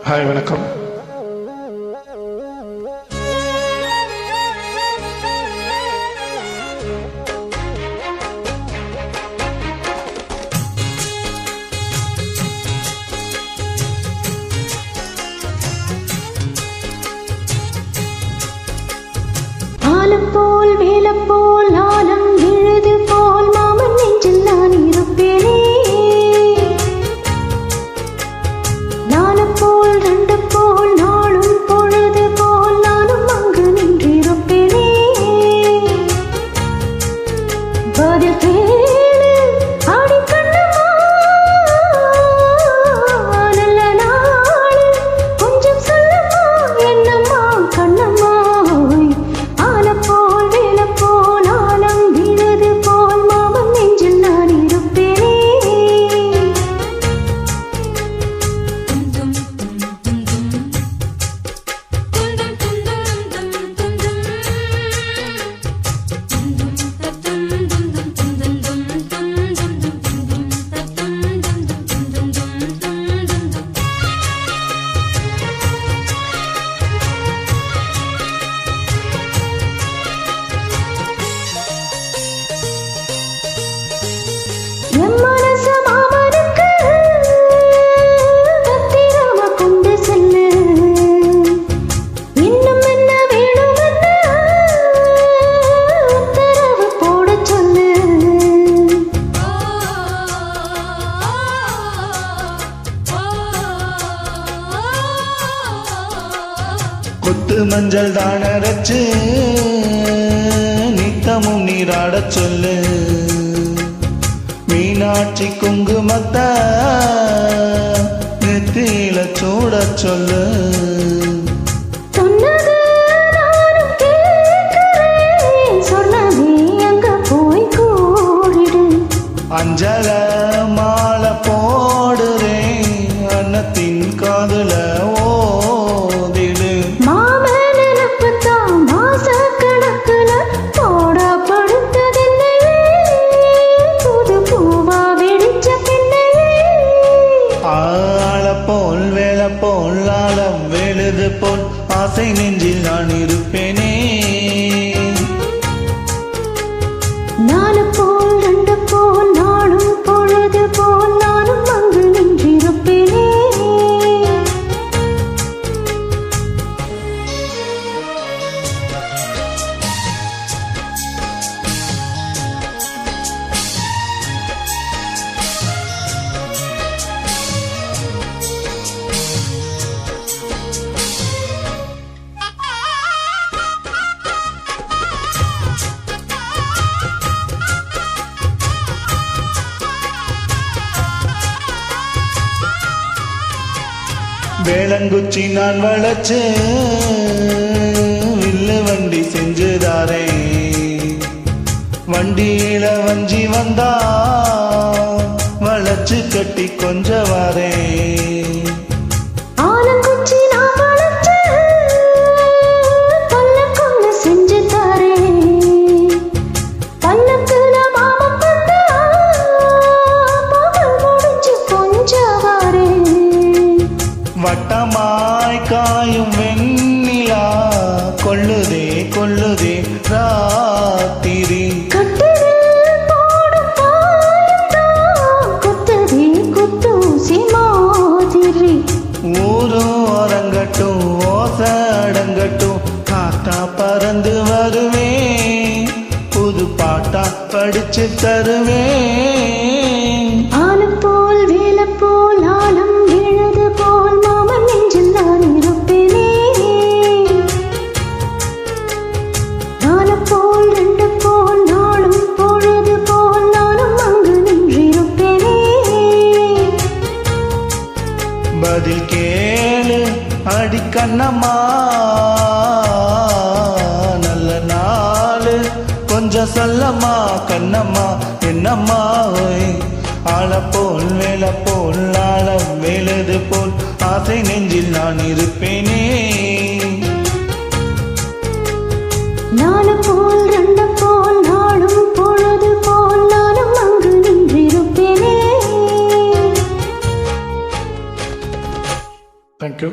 Hi வணக்கம். போல் வேலப்போல் ஆலம் விழுது போல் மாமன் நெஞ்சில் நான் இருப்பேனே. நானும் போல் ரெண்டு போல் நாளும் பொழுது போல் நானும் அங்கு நின்றிருப்பேனே. பதில் கேளு ஆடிக்கண்ணம்மா, நல்ல நாள் கொஞ்சம் சொல்லம்மா, என்னம்மா கண்ணம்மா. கொத்து மஞ்சள் தானரைச்சு நித்தமும் நீராடச் சொல்லு. மீனாட்சி குங்குமத்த நெத்தியில சூடச் சொல்லு. அஞ்சல மாலை போடுறேன் அன்னத்தின் காதுல ஓதிடு. போல் வேலை போல் ஆழம் வெளுது போல் ஆசை நெஞ்சில் நான் இருப்பேனே. நாலு போல் ரெண்டு போல் நாளும் பொழுது போல் நானும் அங்கு நின்றிருப்பேனே. வேளங்குச்சி நான் வளைச்சு வில்லு வண்டி செஞ்சுதாரே. வண்டியில வஞ்சி வந்தா வளைச்சு கட்டி கொஞ்சவாரே. வட்டமாய் காயும் வெண்ணிலா கொள்ளுதே கொள்ளுதே ராத்திரி. ஊரும் அரங்கட்டும் ஓசை அடங்கட்டும், காத்தா பறந்து வருவேன், புது பாட்டா படிச்சு தருவேன். ஆலம் போல் வேலை போல் ஆலம் விழுது போல் மாமன் நெஞ்சில் நான் இருப்பேனே. நாலு போல் ரெண்டு போல் நாளும் பொழுது போல் நானும் அங்கு நின்றிருப்பேனே. பதில் கேளு அடிக்கண்ணம்மா, நல்ல நாளு கொஞ்சம் சொல்லம்மா கண்ணம்மா, என்னம்மா ஆள போல் வேலை போல் ஆழம் வெளுது போல் ஆசை நெஞ்சில் நான் இருப்பேனே. நாலு போல் ரெண்டு போல் நாளும் பொழுது போல் நானும் அங்கு நின்றிருப்பேனே. தேங்க்யூ.